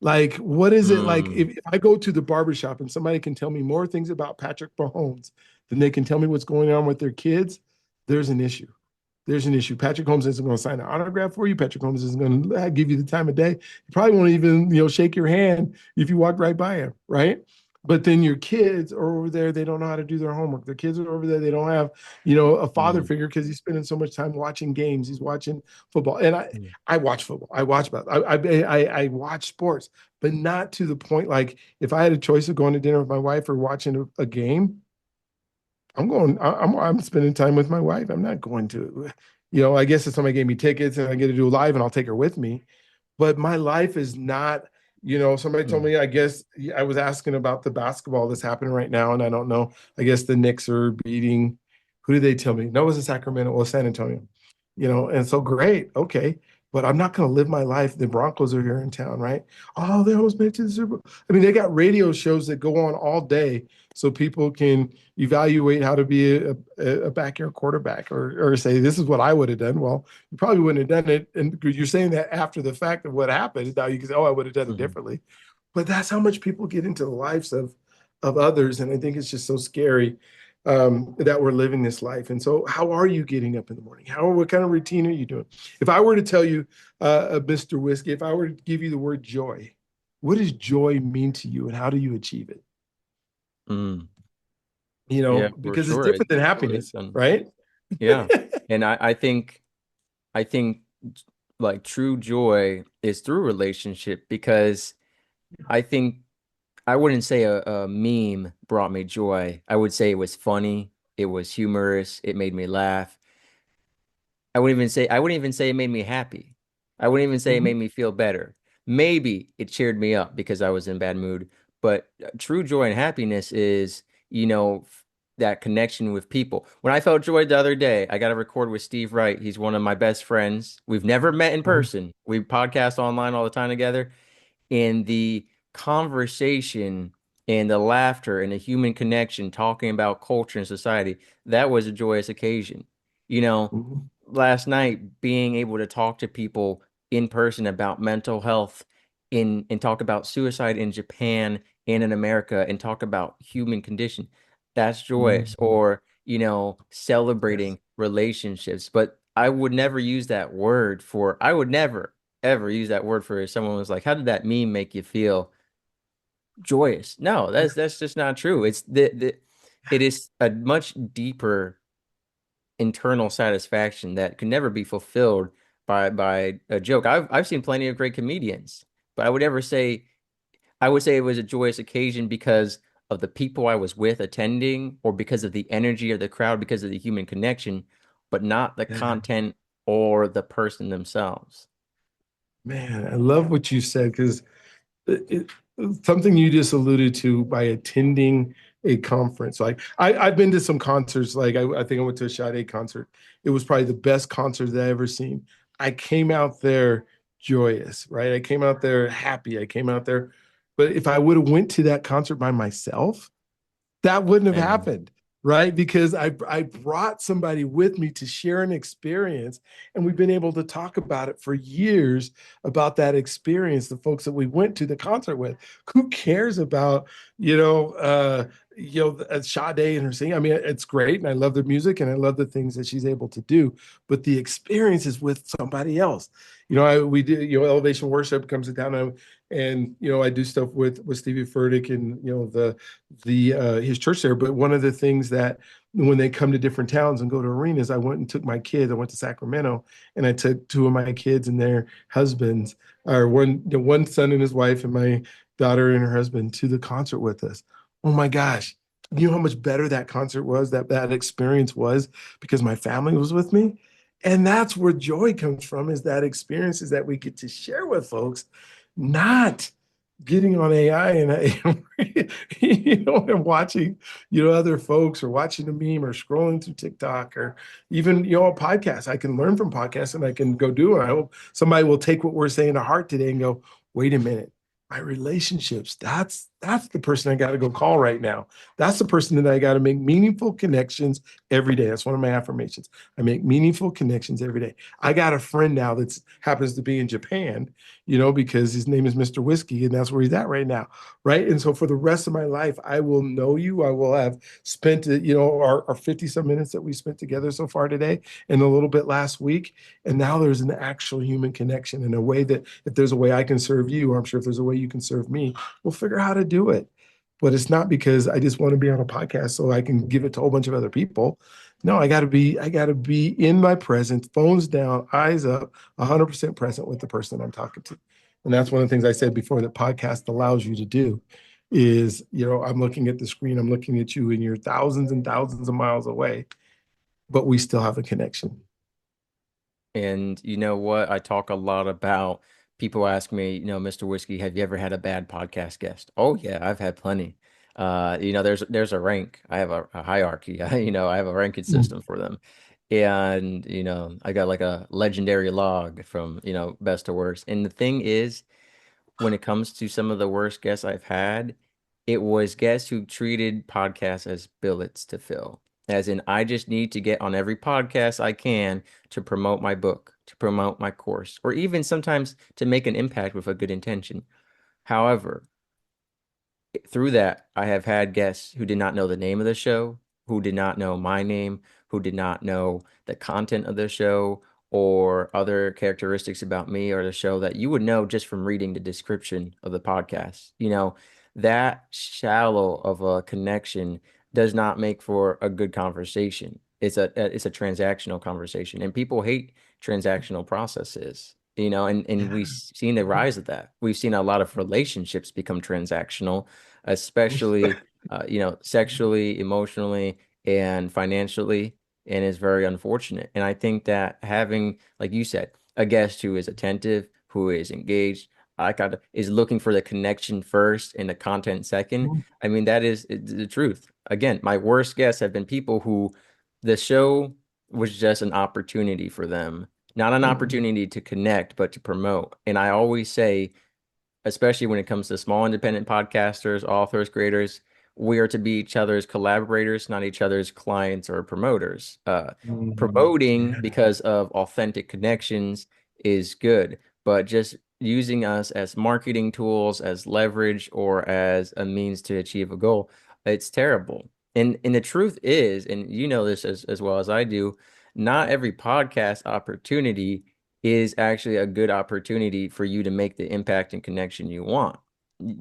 Like, what is it like Mm, if I go to the barbershop and somebody can tell me more things about Patrick Mahomes than they can tell me what's going on with their kids? There's an issue. There's an issue. Patrick Holmes isn't going to sign an autograph for you. Patrick Holmes isn't going to give you the time of day. He probably won't even, shake your hand if you walk right by him, right? But then your kids are over there, they don't know how to do their homework. Their kids are over there, they don't have, a father mm, figure because he's spending so much time watching games. He's watching football. And I mm. I watch football. I watch about I watch sports, but not to the point like if I had a choice of going to dinner with my wife or watching a game, I'm spending time with my wife. I'm not going to, I guess if somebody gave me tickets and I get to do a live and I'll take her with me. But my life is not, somebody told Mm, me, I guess I was asking about the basketball that's happening right now, and I don't know. I guess the Knicks are beating, who did they tell me? No, it was in Sacramento or San Antonio, and so great. Okay. But I'm not going to live my life. The Broncos are here in town, right? Oh, they almost made it to the Super Bowl. I mean, they got radio shows that go on all day so people can evaluate how to be a backyard quarterback or say, this is what I would have done. Well, you probably wouldn't have done it. And you're saying that after the fact of what happened. Now you can say, oh, I would have done it mhm, differently. But that's how much people get into the lives of others. And I think it's just so scary that we're living this life. And so, how are you getting up in the morning? What kind of routine are you doing? If I were to tell you, Mr. Whiskey, if I were to give you the word joy, what does joy mean to you and how do you achieve it? mm. Yeah, for Because it's sure. different than happiness, right? Yeah. And I think like true joy is through relationship because I think I wouldn't say a meme brought me joy. I would say it was funny, it was humorous, it made me laugh. I wouldn't even say it made me happy. I wouldn't even say it made Mhm. me feel better. Maybe it cheered me up because I was in bad mood. But true joy and happiness is, that connection with people. When I felt joy the other day, I got to record with Steve Wright. He's one of my best friends. We've never met in Mhm. person. We podcast online all the time together. And the conversation and the laughter and the human connection talking about culture and society, that was a joyous occasion. You know, Mhm. last night being able to talk to people in person about mental health in and talk about suicide in Japan and in America and talk about human condition, that's joyous. Mhm. Or, Yes. celebrating relationships. But I would never ever use that word for someone who was like, how did that meme make you feel? Joyous. No, Yeah. that's just not true. It is a much deeper internal satisfaction that could never be fulfilled by a joke. I've seen plenty of great comedians, but I would say it was a joyous occasion because of the people I was with attending, or because of the energy of the crowd, because of the human connection, but not the Yeah. content or the person themselves. Man, I love what you said because it, something you just alluded to by attending a conference. Like I've been to some concerts. Like I think I went to a Sade concert. It was probably the best concert that I ever seen. I came out there joyous, right? I came out there happy. I came out there. But if I would have went to that concert by myself, that wouldn't have Amen. happened, right? Because I brought somebody with me to share an experience, and we've been able to talk about it for years about that experience. The folks that we went to the concert with, who cares about Sade and her singing? I mean, it's great, and I love the music, and I love the things that she's able to do. But the experience is with somebody else. We did Elevation Worship comes down and I do stuff with Stevie Furtick and the his church there. But one of the things that when they come to different towns and go to arenas, I went and took my kids. I went to Sacramento and I took two of my kids and their husbands, or one son and his wife, and my daughter and her husband to the concert with us. Oh my gosh. You know how much better that concert was, that experience was because my family was with me. And that's where joy comes from, is that experiences that we get to share with folks, not getting on AI and and watching other folks or watching a meme or scrolling through TikTok or even a podcast. I can learn from podcasts and I can go do it. I hope somebody will take what we're saying to heart today and go, wait a minute. My relationships, that's the person I got to go call right now. That's the person that I got to make meaningful connections every day. That's one of my affirmations. I make meaningful connections every day. I got a friend now that happens to be in Japan, because his name is Mr. Whiskey, and that's where he's at right now, right? And so for the rest of my life, I will know you. I will have spent, our 50 some minutes that we spent together so far today and a little bit last week. And now there's an actual human connection in a way that if there's a way I can serve you, or I'm sure if there's a way you can serve me, we'll figure out how to do it. But it's not because I just want to be on a podcast so I can give it to a whole bunch of other people. No, I got to be in my presence, phones down, eyes up, 100% present with the person I'm talking to. And that's one of the things I said before that podcast allows you to do. is, I'm looking at the screen, I'm looking at you, and you're thousands and thousands of miles away, but we still have a connection. And you know what? I talk a lot about people ask me, Mr. Whiskey, have you ever had a bad podcast guest? Oh yeah, I've had plenty. There's a rank. I have a hierarchy. I have a ranking Mm. system for them. And, I got like a legendary log from, best to worst. And the thing is, when it comes to some of the worst guests I've had, it was guests who treated podcasts as billets to fill. As in, I just need to get on every podcast I can to promote my book, to promote my course, or even sometimes to make an impact with a good intention. However, through that, I have had guests who did not know the name of the show, who did not know my name, who did not know the content of the show or other characteristics about me or the show that you would know just from reading the description of the podcast. That shallow of a connection does not make for a good conversation. It's a transactional conversation, and people hate transactional processes. And we've seen the rise of that. We've seen a lot of relationships become transactional, especially sexually, emotionally, and financially, and it's very unfortunate. And I think that having, like you said, a guest who is attentive, who is engaged, is looking for the connection first and the content second. I mean, that is the truth. Again, my worst guests have been people who the show was just an opportunity for them, not an opportunity to connect, but to promote. And I always say, especially when it comes to small independent podcasters, authors, creators, we are to be each other's collaborators, not each other's clients or promoters. Promoting Yeah. because of authentic connections is good, but just using us as marketing tools, as leverage, or as a means to achieve a goal, it's terrible. And the truth is, and you know this as well as I do, not every podcast opportunity is actually a good opportunity for you to make the impact and connection you want.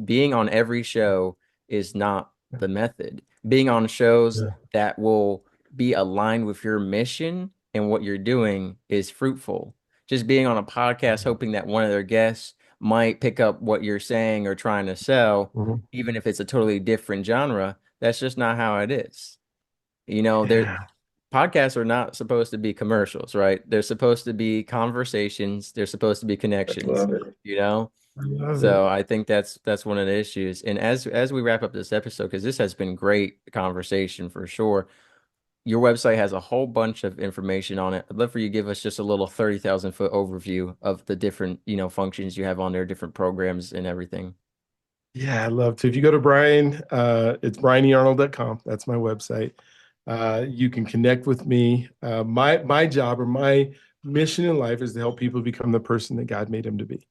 Being on every show is not the method. Being on shows Yeah. that will be aligned with your mission and what you're doing is fruitful. Just being on a podcast hoping that one of their guests might pick up what you're saying or trying to sell, Mhm. even if it's a totally different genre, that's just not how it is. There Yeah. podcasts are not supposed to be commercials, right? They're supposed to be conversations. They're supposed to be I connections, love it. you know? I love it. So I think that's one of the issues. And as we wrap up this episode, because this has been great conversation for sure. Your website has a whole bunch of information on it. I'd love for you to give us just a little 30,000 foot overview of the different, functions you have on there, different programs and everything. Yeah, I love to. If you go to Brian, it's bryanearnold.com. That's my website. You can connect with me. My job or my mission in life is to help people become the person that God made them to be.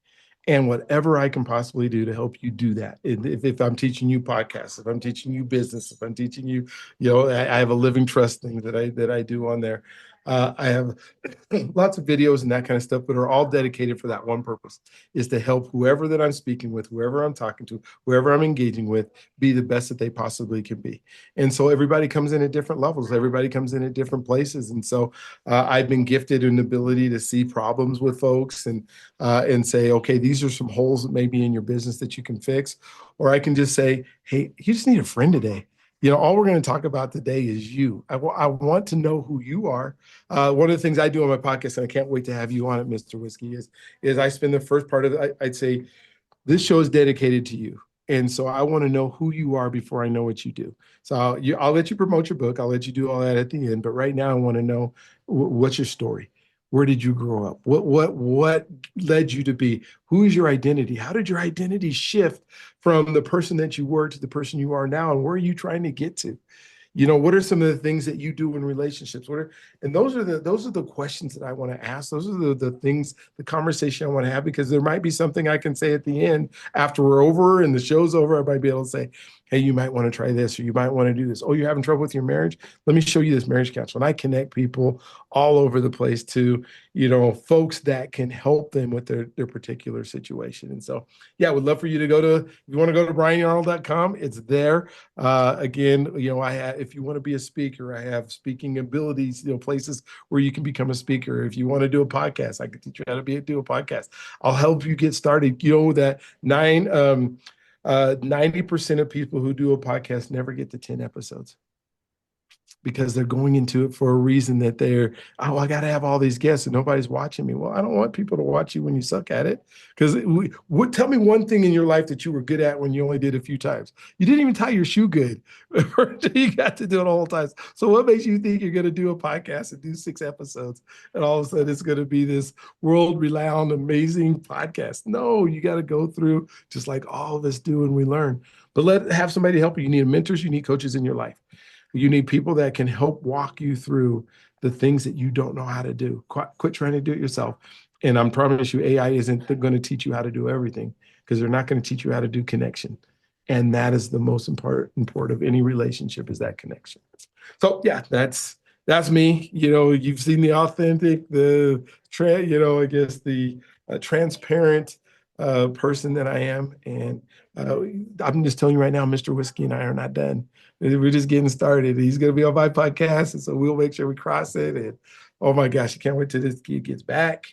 And whatever I can possibly do to help you do that. If I'm teaching you podcasts, if I'm teaching you business, if I'm teaching you, I have a living trust thing that I do on there. I have lots of videos and that kind of stuff, but are all dedicated for that one purpose, is to help whoever that I'm speaking with, whoever I'm talking to, whoever I'm engaging with, be the best that they possibly can be. And so everybody comes in at different levels. Everybody comes in at different places. And so I've been gifted an ability to see problems with folks and say, okay, these are some holes that may be in your business that you can fix. Or I can just say, hey, you just need a friend today. All we're going to talk about today is you. I want to know who you are. One of the things I do on my podcast, and I can't wait to have you on it, Mr. Whiskey, is I spend the first part of it, I'd say, this show is dedicated to you. And so I want to know who you are before I know what you do. So I'll let you promote your book. I'll let you do all that at the end. But right now, I want to know what's your story? Where did you grow up? What led you to be? Who is your identity? How did your identity shift from the person that you were to the person you are now? And where are you trying to get to? What are some of the things that you do in relationships? And those are the questions that I want to ask. Those are the things, the conversation I want to have, because there might be something I can say at the end after we're over and the show's over. I might be able to say, hey, you might want to try this, or you might want to do this. Oh, you're having trouble with your marriage? Let me show you this marriage counselor. And I connect people all over the place to, folks that can help them with their particular situation. And so, yeah, I would love for you to if you want to go to bryanearnold.com, it's there. Again, if you want to be a speaker, I have speaking abilities, places where you can become a speaker. If you want to do a podcast, I can teach you how to do a podcast. I'll help you get started. That 90% of people who do a podcast never get to 10 episodes because they're going into it for a reason that they're, oh, I got to have all these guests and nobody's watching me. Well, I don't want people to watch you when you suck at it. Because tell me one thing in your life that you were good at when you only did a few times. You didn't even tie your shoe good. You got to do it all the time. So what makes you think you're going to do a podcast and do 6 episodes and all of a sudden it's going to be this world renowned, amazing podcast? No, you got to go through just like all of us do and we learn. But have somebody help you. You need mentors, you need coaches in your life. You need people that can help walk you through the things that you don't know how to do. Quit trying to do it yourself. And I promise you, AI isn't going to teach you how to do everything because they're not going to teach you how to do connection. And that is the most important part of any relationship is that connection. So yeah, that's me. You've seen the authentic, I guess the transparent person that I am. And I'm just telling you right now, Mr. Whiskey and I are not done. We're just getting started. He's going to be on my podcast, and so we'll make sure we cross it. And oh my gosh, I can't wait till this kid gets back.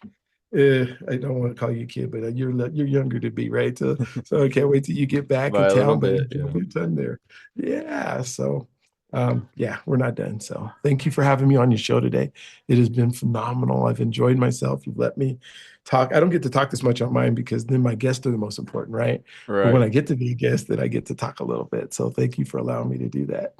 I don't want to call you a kid, but you're younger to be, right? So I can't wait till you get back in By a little town. But bit, enjoy yeah. your time there. Yeah. So yeah, we're not done. So thank you for having me on your show today. It has been phenomenal. I've enjoyed myself. You've let me talk. I don't get to talk this much on mine because then my guests are the most important, right? But when Right. I get to be a guest, then I get to talk a little bit. So thank you for allowing me to do that.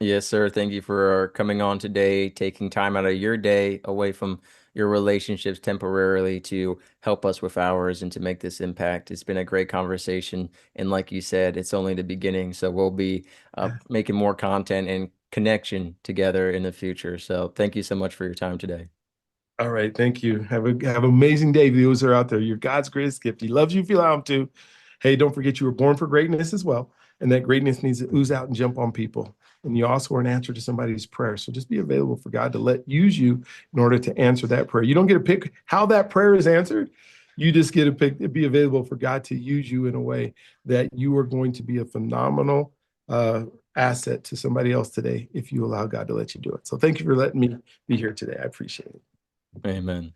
Yes, sir. Thank you for coming on today, taking time out of your day away from your relationships temporarily to help us with ours and to make this impact. It's been a great conversation. And like you said, it's only the beginning. So we'll be making more content and connection together in the future. So thank you so much for your time today. All right, thank you. Have an amazing day, those are out there. You're God's greatest gift. He loves you if you allow him to. Hey, don't forget you were born for greatness as well, and that greatness needs to ooze out and jump on people. And you also are an answer to somebody's prayer. So just be available for God to use you in order to answer that prayer. You don't get to pick how that prayer is answered. You just get to be available for God to use you in a way that you are going to be a phenomenal asset to somebody else today if you allow God to let you do it. So thank you for letting me be here today. I appreciate it. Amen.